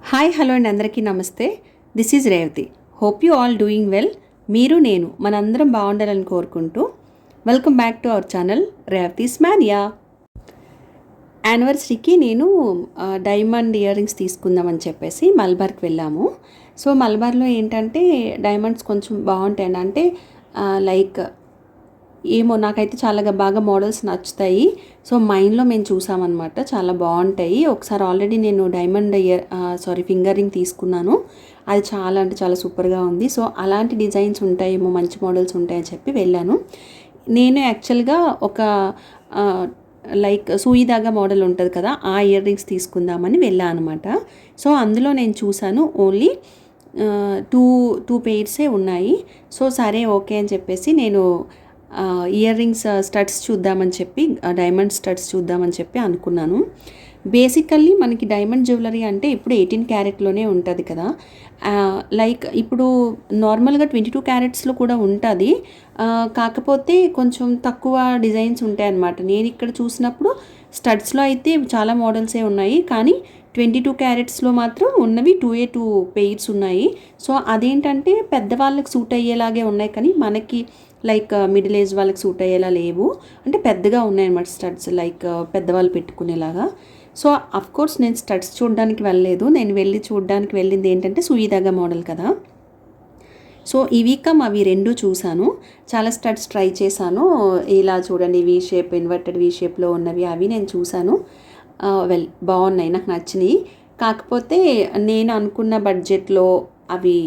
Hi hello అండి, అందరికీ నమస్తే. This is Revathi. Hope you all doing well. మీరు నేను మనందరం బాగుండాలని కోరుకుంటూ welcome back to our channel Revathi's mania. యానివర్సరీకి నేను డైమండ్ ఇయర్ రింగ్స్ తీసుకుందామని చెప్పేసి మల్బార్కి వెళ్ళాము. సో మల్బార్లో ఏంటంటే డైమండ్స్ కొంచెం బాగుంటాయండి. అంటే లైక్ ఏమో నాకైతే చాలా బాగా మోడల్స్ నచ్చుతాయి. సో మైండ్లో మేము చూసామన్నమాట, చాలా బాగుంటాయి. ఒకసారి ఆల్రెడీ నేను డైమండ్ ఫింగర్ రింగ్ తీసుకున్నాను. అది చాలా అంటే చాలా సూపర్గా ఉంది. సో అలాంటి డిజైన్స్ ఉంటాయేమో, మంచి మోడల్స్ ఉంటాయని చెప్పి వెళ్ళాను. నేను యాక్చువల్గా ఒక లైక్ సూయిదాగా మోడల్ ఉంటుంది కదా, ఆ ఇయర్ రింగ్స్ తీసుకుందామని వెళ్ళాను అనమాట. సో అందులో నేను చూసాను ఓన్లీ టూ పెయిర్సే ఉన్నాయి. సో సరే ఓకే అని చెప్పేసి నేను ఇయర్ రింగ్స్ స్టడ్స్ చూద్దామని చెప్పి, డైమండ్ స్టడ్స్ చూద్దామని చెప్పి అనుకున్నాను. బేసికల్లీ మనకి డైమండ్ జ్యువెలరీ అంటే ఇప్పుడు 18 క్యారెట్లోనే ఉంటుంది కదా. లైక్ ఇప్పుడు నార్మల్గా 22 క్యారెట్స్లో కూడా ఉంటుంది. కాకపోతే కొంచెం తక్కువ డిజైన్స్ ఉంటాయి అన్నమాట. నేను ఇక్కడ చూసినప్పుడు స్టడ్స్లో అయితే చాలా మోడల్సే ఉన్నాయి, కానీ 22 క్యారెట్స్లో మాత్రం ఉన్నవి 2 పెయిర్స్ ఉన్నాయి. సో అదేంటంటే పెద్దవాళ్ళకి సూట్ అయ్యేలాగే ఉన్నాయి, కానీ మనకి లైక్ మిడిల్ ఏజ్ వాళ్ళకి సూట్ అయ్యేలా లేవు. అంటే పెద్దగా ఉన్నాయన్నమాట స్టడ్స్, లైక్ పెద్దవాళ్ళు పెట్టుకునేలాగా. సో అఫ్కోర్స్ నేను స్టడ్స్ చూడడానికి వెళ్ళలేదు. నేను చూడడానికి వెళ్ళింది ఏంటంటే సూయిదాగా మోడల్ కదా. సో ఈ వీక్ అవి రెండు చూశాను. చాలా స్టడ్స్ ట్రై చేశాను. ఇలా చూడండి, వీ షేప్, ఇన్వర్టెడ్ వీ షేప్లో ఉన్నవి అవి నేను చూశాను. బాగున్నాయి, నాకు నచ్చినాయి. కాకపోతే నేను అనుకున్న బడ్జెట్లో అవి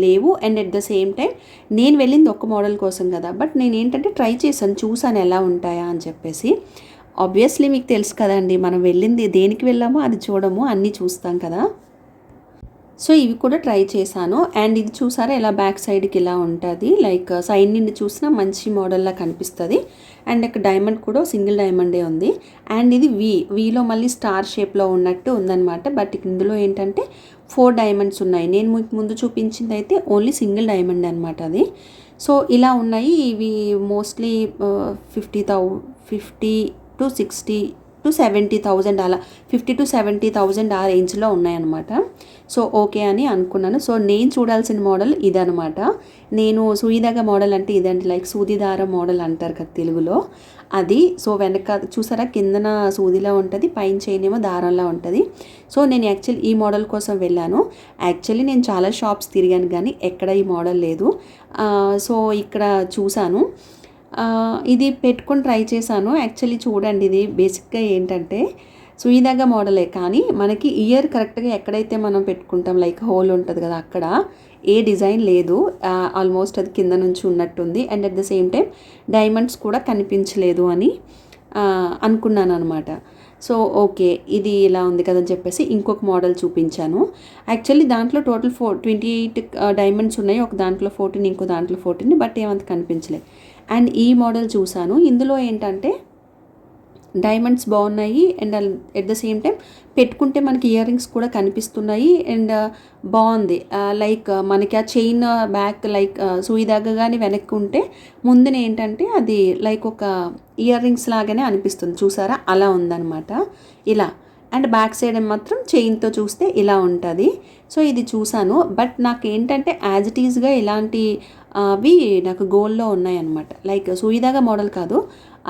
లేవు. And at the same time నేను వెళ్ళింది ఒక మోడల్ కోసం కదా, బట్ నేను ఏంటంటే ట్రై చేశాను, చూసాను ఎలా ఉంటాయా అని చెప్పేసి. ఆబ్వియస్లీ మీకు తెలుసు కదండి, మనం వెళ్ళింది దేనికి వెళ్ళామో అది చూడము, అన్నీ చూస్తాం కదా. సో ఇవి కూడా ట్రై చేశాను. అండ్ ఇది చూసారా, ఇలా బ్యాక్ సైడ్కి ఇలా ఉంటుంది, లైక్ సైడ్ నుండి చూసినా మంచి మోడల్లా కనిపిస్తుంది. అండ్ ఇక్కడ డైమండ్ కూడా సింగిల్ డైమండే ఉంది. అండ్ ఇది వీలో మళ్ళీ స్టార్ షేప్లో ఉన్నట్టు ఉందన్నమాట. బట్ ఇందులో ఏంటంటే 4 డైమండ్స్ ఉన్నాయి. నేను మీకు ముందు చూపించింది అయితే ఓన్లీ సింగిల్ డైమండ్ అనమాట అది. సో ఇలా ఉన్నాయి ఇవి. మోస్ట్లీ 50 to 60 to 70,000 అలా, 50 to 70,000 ఆ రేంజ్లో ఉన్నాయన్నమాట. సో ఓకే అని అనుకున్నాను. సో నేను చూడాల్సిన మోడల్ ఇదనమాట. నేను సూయిదాగా మోడల్ అంటే ఇదండి, లైక్ సూదిదార మోడల్ అంటారు కదా తెలుగులో, అది. సో వెనక చూసారా, కిందన సూదిలా ఉంటుంది, పైన చైన్ ఏమో దారంలా ఉంటుంది. సో నేను యాక్చువల్లీ ఈ మోడల్ కోసం వెళ్ళాను. యాక్చువల్లీ నేను చాలా షాప్స్ తిరిగాను, కానీ ఎక్కడ ఈ మోడల్ లేదు. సో ఇక్కడ చూశాను, ఇది పెట్టుకొని ట్రై చేశాను. యాక్చువల్లీ చూడండి, ఇది బేసిక్గా ఏంటంటే సూయిదాగా మోడలే, కానీ మనకి ఇయర్ కరెక్ట్గా ఎక్కడైతే మనం పెట్టుకుంటాం, లైక్ హోల్ ఉంటుంది కదా, అక్కడ ఏ డిజైన్ లేదు. ఆల్మోస్ట్ అది కింద నుంచి ఉన్నట్టుంది. And at the same time diamonds కూడా కనిపించలేదు అని అనుకున్నాను అనమాట. సో ఓకే, ఇది ఇలా ఉంది కదని చెప్పేసి ఇంకొక మోడల్ చూపించాను. యాక్చువల్లీ దాంట్లో టోటల్ 28 డైమండ్స్ ఉన్నాయి. ఒక దాంట్లో 14, ఇంకో దాంట్లో 14, బట్ ఏమంత కనిపించలేదు. అండ్ ఈ మోడల్ చూశాను. ఇందులో ఏంటంటే డైమండ్స్ బాగున్నాయి, and at the same time పెట్టుకుంటే మనకి ఇయర్ రింగ్స్ కూడా కనిపిస్తున్నాయి. అండ్ బాగుంది, లైక్ మనకి ఆ చైన్ బ్యాక్ లైక్ సూయిదాగా కానీ వెనక్కి ఉంటే ముందున ఏంటంటే అది లైక్ ఒక ఇయర్ రింగ్స్ లాగానే అనిపిస్తుంది, చూసారా, అలా ఉందన్నమాట ఇలా. అండ్ బ్యాక్ సైడ్ మాత్రం చైన్తో చూస్తే ఇలా ఉంటుంది. సో ఇది చూసాను, బట్ నాకు ఏంటంటే యాజ్ ఇట్ ఈజ్గా ఇలాంటి అవి నాకు గోల్డ్లో ఉన్నాయన్నమాట. లైక్ సూయిదాగా మోడల్ కాదు,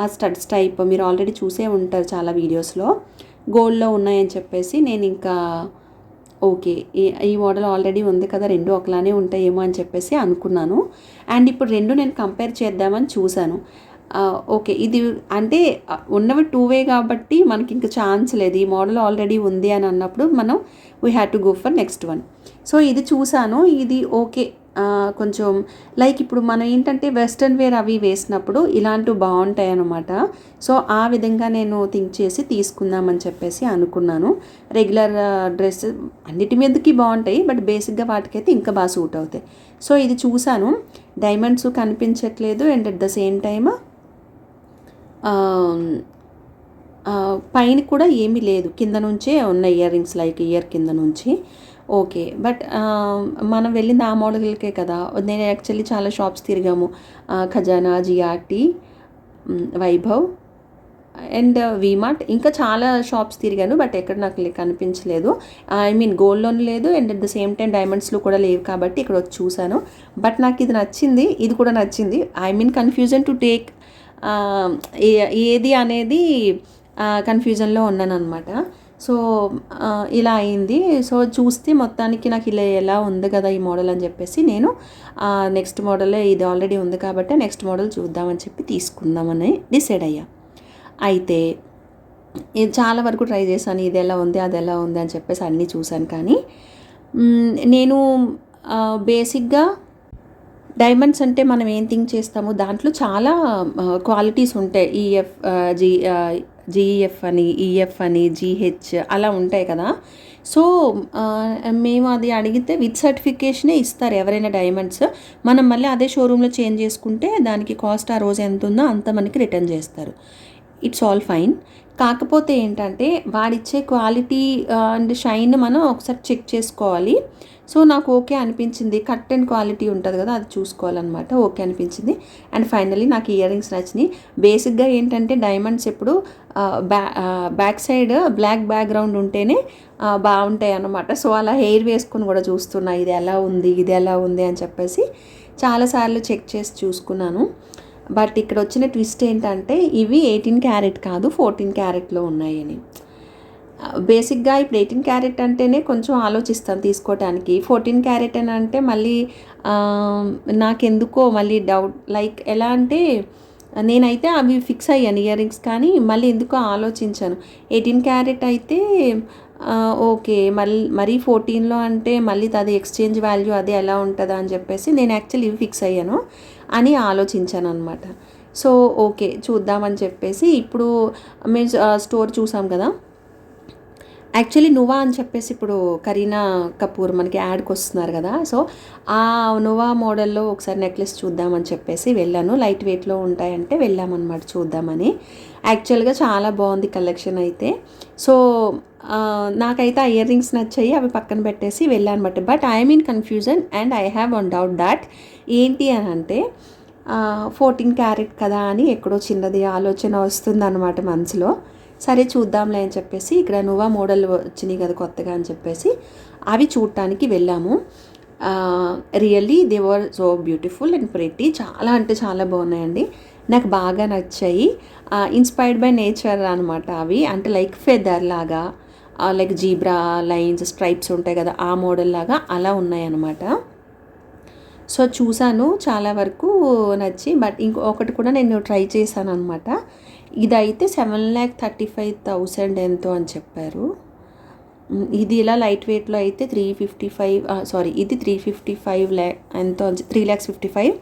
ఆ స్టడ్స్ టైప్ మీరు ఆల్రెడీ చూసే ఉంటారు చాలా వీడియోస్లో, గోల్డ్లో ఉన్నాయని చెప్పేసి నేను ఇంకా ఓకే, ఈ మోడల్ ఆల్రెడీ ఉంది కదా, రెండు ఒకలానే ఉంటాయేమో అని చెప్పేసి అనుకున్నాను. అండ్ ఇప్పుడు రెండు నేను కంపేర్ చేద్దామని చూశాను. ఓకే, ఇది అంటే ఉన్నవి 2 కాబట్టి మనకి ఇంకా ఛాన్స్ లేదు. ఈ మోడల్ ఆల్రెడీ ఉంది అని అన్నప్పుడు మనం we had to go for next one. So ఇది చూసాను, ఇది ఓకే. కొంచెం లైక్ ఇప్పుడు మనం ఏంటంటే వెస్ట్రన్ వేర్ అవి వేసినప్పుడు ఇలాంటివి బాగుంటాయి అన్నమాట. సో ఆ విధంగా నేను థింక్ చేసి తీసుకుందామని చెప్పేసి అనుకున్నాను. రెగ్యులర్ డ్రెస్ అన్నిటి మీదకి బాగుంటాయి, బట్ బేసిక్గా వాటికైతే ఇంకా బాగా సూట్ అవుతాయి. సో ఇది చూసాను, డైమండ్స్ కనిపించట్లేదు. And at the same time పైన కూడా ఏమీ లేదు, కింద నుంచే ఉన్నాయి ఇయర్ రింగ్స్, లైక్ ఇయర్ కింద నుంచి. ఓకే, బట్ మనం వెళ్ళింది ఆ మోడల్కే కదా. నేను యాక్చువల్లీ చాలా షాప్స్ తిరిగాము, ఖజానా, జిఆర్టీ, వైభవ్, అండ్ వీమార్ట్ ఇంకా చాలా షాప్స్ తిరిగాను, బట్ ఎక్కడ నాకు కనిపించలేదు. ఐ మీన్ గోల్డ్లోనే లేదు, and at the same time డైమండ్స్లో కూడా లేవు, కాబట్టి ఇక్కడ వచ్చి చూశాను. బట్ నాకు ఇది నచ్చింది, ఇది కూడా నచ్చింది. I mean confusion to take ఏది అనేది కన్ఫ్యూజన్లో ఉన్నాను అనమాట. సో ఇలా అయింది. సో చూస్తే మొత్తానికి నాకు ఇలా ఎలా ఉంది కదా ఈ మోడల్ అని చెప్పేసి నేను నెక్స్ట్ మోడలే, ఇది ఆల్రెడీ ఉంది కాబట్టి నెక్స్ట్ మోడల్ చూద్దామని చెప్పి తీసుకుందామని డిసైడ్ అయ్యా. అయితే ఇది చాలా వరకు ట్రై చేశాను, ఇది ఎలా ఉంది అది ఎలా ఉంది అని చెప్పేసి అన్నీ చూశాను. కానీ నేను బేసిక్గా డైమండ్స్ అంటే మనం ఏం థింక్ చేస్తామో దాంట్లో చాలా క్వాలిటీస్ ఉంటాయి. జీఈఎఫ్ అని, ఈఎఫ్ అని, జీహెచ్ అలా ఉంటాయి కదా. సో మేము అది అడిగితే విత్ సర్టిఫికేషనే ఇస్తారు ఎవరైనా డైమండ్స్. మనం మళ్ళీ అదే షోరూంలో చేంజ్ చేసుకుంటే దానికి కాస్ట్ ఆ రోజు ఎంత ఉందో అంత మనకి రిటర్న్ చేస్తారు. It's all fine. కాకపోతే ఏంటంటే వాడిచ్చే క్వాలిటీ అండ్ షైన్ మనం ఒకసారి చెక్ చేసుకోవాలి. సో నాకు ఓకే అనిపించింది, కట్ అండ్ క్వాలిటీ ఉంటుంది కదా అది చూసుకోవాలన్నమాట. ఓకే అనిపించింది. అండ్ ఫైనల్లీ నాకు ఇయర్ రింగ్స్ నచ్చినాయి. బేసిక్గా ఏంటంటే డైమండ్స్ ఎప్పుడు బ్యాక్ సైడ్ బ్లాక్ బ్యాక్గ్రౌండ్ ఉంటేనే బాగుంటాయి అన్నమాట. సో అలా హెయిర్ వేసుకుని కూడా చూస్తున్నా ఇది ఎలా ఉంది ఇది ఎలా ఉంది అని చెప్పేసి చాలాసార్లు చెక్ చేసి చూసుకున్నాను. బట్ ఇక్కడ వచ్చిన ట్విస్ట్ ఏంటంటే ఇవి 18 క్యారెట్ కాదు 14 క్యారెట్లో ఉన్నాయని. బేసిక్గా ఇప్పుడు 18 క్యారెట్ అంటేనే కొంచెం ఆలోచిస్తాను తీసుకోవటానికి. 14 క్యారెట్ అని అంటే మళ్ళీ నాకెందుకో మళ్ళీ డౌట్, లైక్ ఎలా అంటే నేనైతే అవి ఫిక్స్ అయ్యాను ఇయర్ రింగ్స్, కానీ మళ్ళీ ఎందుకో ఆలోచించాను. 18 క్యారెట్ అయితే ఓకే, మరీ 14లో అంటే మళ్ళీ అది ఎక్స్చేంజ్ వాల్యూ అది ఎలా ఉంటుందా అని చెప్పేసి నేను యాక్చువల్లీ ఇవి ఫిక్స్ అయ్యాను అని ఆలోచించాను అనమాట. సో ఓకే చూద్దామని చెప్పేసి ఇప్పుడు మేము స్టోర్ చూసాం కదా. యాక్చువల్లీ నువా అని చెప్పేసి ఇప్పుడు కరీనా కపూర్ మనకి యాడ్కి వస్తున్నారు కదా. సో ఆ నువా మోడల్లో ఒకసారి నెక్లెస్ చూద్దామని చెప్పేసి వెళ్ళాను. లైట్ వెయిట్లో ఉంటాయంటే వెళ్ళామన్నమాట చూద్దామని. యాక్చువల్గా చాలా బాగుంది కలెక్షన్ అయితే. సో నాకైతే ఆ ఇయర్ రింగ్స్ నచ్చాయి, అవి పక్కన పెట్టేసి వెళ్ళాను అనమాట. But I'm in confusion and I have one doubt that ఏంటి అని అంటే 14 క్యారెట్ కదా అని ఎక్కడో చిన్నది ఆలోచన వస్తుందన్నమాట మనసులో. సరే చూద్దాంలే అని చెప్పేసి ఇక్కడ నువ్వా మోడల్ వచ్చినాయి కదా కొత్తగా అని చెప్పేసి అవి చూడటానికి వెళ్ళాము. Really they were so beautiful and pretty. చాలా అంటే చాలా బాగున్నాయండి, నాకు బాగా నచ్చాయి. ఇన్స్పైర్డ్ బై నేచర్ అనమాట అవి. అంటే లైక్ ఫెదర్ లాగా, లైక్ జీబ్రా లైన్స్ స్ట్రైప్స్ ఉంటాయి కదా ఆ మోడల్ లాగా అలా ఉన్నాయన్నమాట. సో చూసాను చాలా వరకు నచ్చి. బట్ ఇంకొకటి కూడా నేను ట్రై చేశాను అనమాట. ఇదైతే 7,35,000 ఎంతో అని చెప్పారు. ఇది ఇలా లైట్ వెయిట్లో అయితే 355 ఇది 355 ఎంతో 3,55,000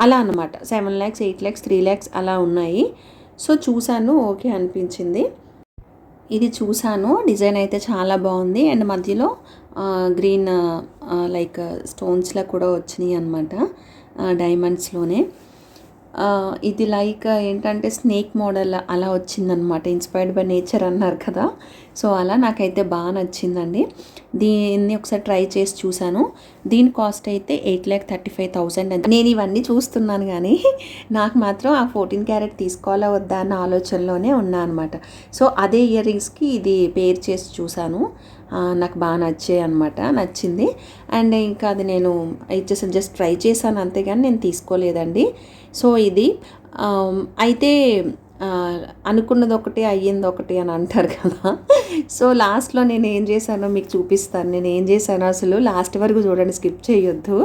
అలా అనమాట. 7 lakhs 8 lakhs 3 lakhs అలా ఉన్నాయి. సో చూశాను ఓకే అనిపించింది. ఇది చూశాను, డిజైన్ అయితే చాలా బాగుంది. అండ్ మధ్యలో గ్రీన్ లైక్ స్టోన్స్లా కూడా వచ్చినాయి అనమాట డైమండ్స్లోనే. ఇది లైక్ ఏంటంటే స్నేక్ మోడల్ అలా వచ్చిందనమాట. ఇన్స్పైర్డ్ బై నేచర్ అన్నారు కదా, సో అలా నాకైతే బాగా నచ్చిందండి. దీన్ని ఒకసారి ట్రై చేసి చూశాను. దీని కాస్ట్ అయితే 8,35,000 అండి. నేను ఇవన్నీ చూస్తున్నాను కానీ నాకు మాత్రం ఆ 14 క్యారెట్ తీసుకోవాలా వద్దా అన్న ఆలోచనలోనే ఉన్నా అనమాట. సో అదే ఇయర్ రింగ్స్కి ఇది పేర్ చేసి చూశాను, నాకు బాగా నచ్చాయి అనమాట, నచ్చింది. అండ్ ఇంకా అది నేను ఇచ్చేసాను, జస్ట్ ట్రై చేశాను అంతేగాని నేను తీసుకోలేదండి. సో ఇది అయితే అనుకున్నది ఒకటి అయ్యింది ఒకటి అని అంటారు కదా. సో లాస్ట్లో నేను ఏం చేశానో మీకు చూపిస్తాను. నేను ఏం చేశానో అసలు లాస్ట్ వరకు చూడండి, స్కిప్ చేయొద్దు.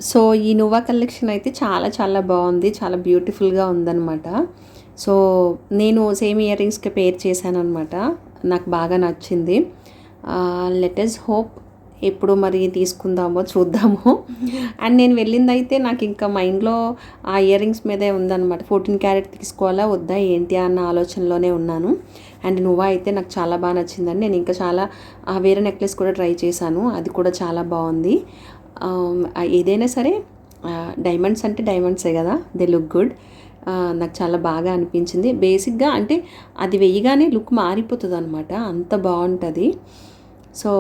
సో ఈ నువ్వా కలెక్షన్ అయితే చాలా చాలా బాగుంది, చాలా బ్యూటిఫుల్గా ఉందన్నమాట. సో నేను సేమ్ ఇయర్ రింగ్స్కి పేర్ చేశాను అనమాట, నాకు బాగా నచ్చింది. లెటెస్ హోప్ ఎప్పుడు మరి తీసుకుందామో చూద్దాము. అండ్ నేను వెళ్ళిందైతే నాకు ఇంకా మైండ్లో ఆ ఇయర్ రింగ్స్ మీదే ఉందన్నమాట. 14 క్యారెట్ తీసుకోవాలా వద్దా ఏంటి అన్న ఆలోచనలోనే ఉన్నాను. అండ్ నువ్వా అయితే నాకు చాలా బాగా నచ్చిందండి. నేను ఇంకా చాలా వేరే నెక్లెస్ కూడా ట్రై చేశాను, అది కూడా చాలా బాగుంది. ఏదైనా సరే డైమండ్స్ అంటే డైమండ్సే కదా, దే లుక్ గుడ్. నాకు చాలా బాగా అనిపించింది. బేసిక్గా అంటే అది వేయగానే లుక్ మారిపోతుంది అనమాట, అంత బాగుంటుంది. సో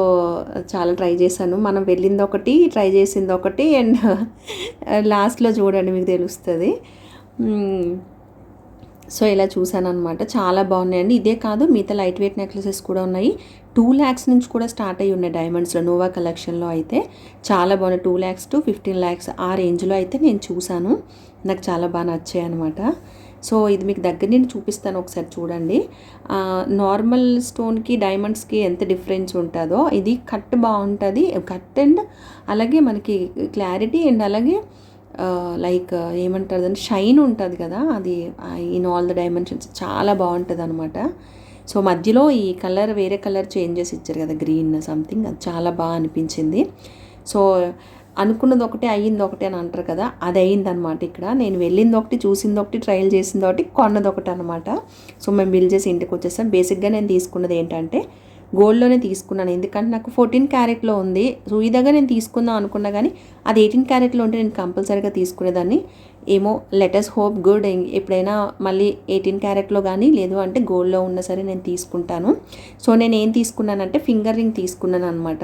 చాలా ట్రై చేశాను. మనం వెళ్ళింది ఒకటి, ట్రై చేసింది ఒకటి, అండ్ లాస్ట్లో చూడండి మీకు తెలుస్తుంది. సో ఇలా చూసానమాట. చాలా బాగున్నాయండి. ఇదే కాదు మిగతా లైట్ వెయిట్ నెక్లెసెస్ కూడా ఉన్నాయి. 2 lakhs నుంచి కూడా స్టార్ట్ అయ్యి ఉన్నాయి డైమండ్స్లో. నోవా కలెక్షన్లో అయితే చాలా బాగున్నాయి. 2 lakhs to 15 lakhs ఆ రేంజ్లో అయితే నేను చూశాను. నాకు చాలా బాగా నచ్చాయి అనమాట. సో ఇది మీకు దగ్గర నుండి చూపిస్తాను, ఒకసారి చూడండి. నార్మల్ స్టోన్కి డైమండ్స్కి ఎంత డిఫరెన్స్ ఉంటుందో, ఇది కట్ బాగుంటుంది. కట్ అండ్ అలాగే మనకి క్లారిటీ అండ్ అలాగే లైక్ ఏమంటారు దాన్ని, షైన్ ఉంటుంది కదా, అది ఇన్ ఆల్ ద డైమెన్షన్స్ చాలా బాగుంటుంది అనమాట. సో మధ్యలో ఈ కలర్ వేరే కలర్ చేంజెస్ ఇచ్చారు కదా, గ్రీన్ సంథింగ్, అది చాలా బాగా అనిపించింది. సో అనుకున్నది ఒకటే అయ్యింది ఒకటే అని అంటారు కదా, అది అయ్యిందనమాట. ఇక్కడ నేను వెళ్ళింది ఒకటి, చూసింది ఒకటి, ట్రయల్ చేసింది ఒకటి, కొన్నది ఒకటి అనమాట. సో మేము బిల్ చేసి ఇంటికి వచ్చేసాం. బేసిక్గా నేను తీసుకున్నది ఏంటంటే గోల్డ్లోనే తీసుకున్నాను, ఎందుకంటే నాకు 14 క్యారెట్లో ఉంది. సుయిదాగా నేను తీసుకుందాం అనుకున్నా కానీ అది 18 క్యారెట్లో ఉంటే నేను కంపల్సరీగా తీసుకునేదాన్ని. ఏమో లెటస్ హోప్ గుడ్, ఎప్పుడైనా మళ్ళీ 18 క్యారెట్లో కానీ లేదు అంటే గోల్డ్లో ఉన్నా సరే నేను తీసుకుంటాను. సో నేను ఏం తీసుకున్నానంటే ఫింగర్ రింగ్ తీసుకున్నాను అనమాట.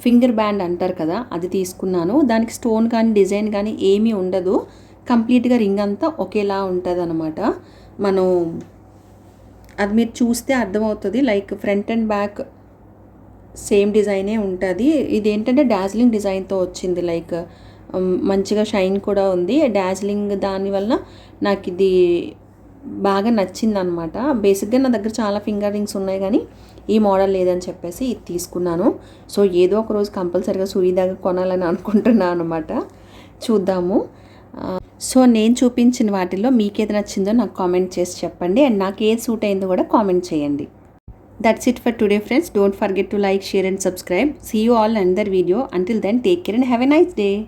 ఫింగర్ బ్యాండ్ అంటారు కదా, అది తీసుకున్నాను. దానికి స్టోన్ కానీ డిజైన్ కానీ ఏమీ ఉండదు, కంప్లీట్గా రింగ్ అంతా ఒకేలా ఉంటుంది అనమాట. మనం అది మీరు చూస్తే అర్థమవుతుంది, like front and back same డిజైనే ఉంటుంది. ఇది ఏంటంటే డార్జిలింగ్ డిజైన్తో వచ్చింది, లైక్ మంచిగా షైన్ కూడా ఉంది. డార్జిలింగ్ దానివల్ల నాకు ఇది బాగా నచ్చింది అనమాట. బేసిక్గా నా దగ్గర చాలా ఫింగర్ రింగ్స్ ఉన్నాయి కానీ ఈ మోడల్ లేదని చెప్పేసి ఇది తీసుకున్నాను. సో ఏదో ఒక రోజు కంపల్సరీగా సుయిదాగా కొనాలని అనుకుంటున్నాను అనమాట. చూద్దాము. సో నేను చూపించిన వాటిల్లో మీకు ఏది నచ్చిందో నాకు కామెంట్ చేసి చెప్పండి, అండ్ నాకు ఏది సూట్ అయిందో కూడా కామెంట్ చేయండి. That's it for today, friends. Don't forget to like, share and subscribe. See you all in another video. Until then, take care and have a nice day.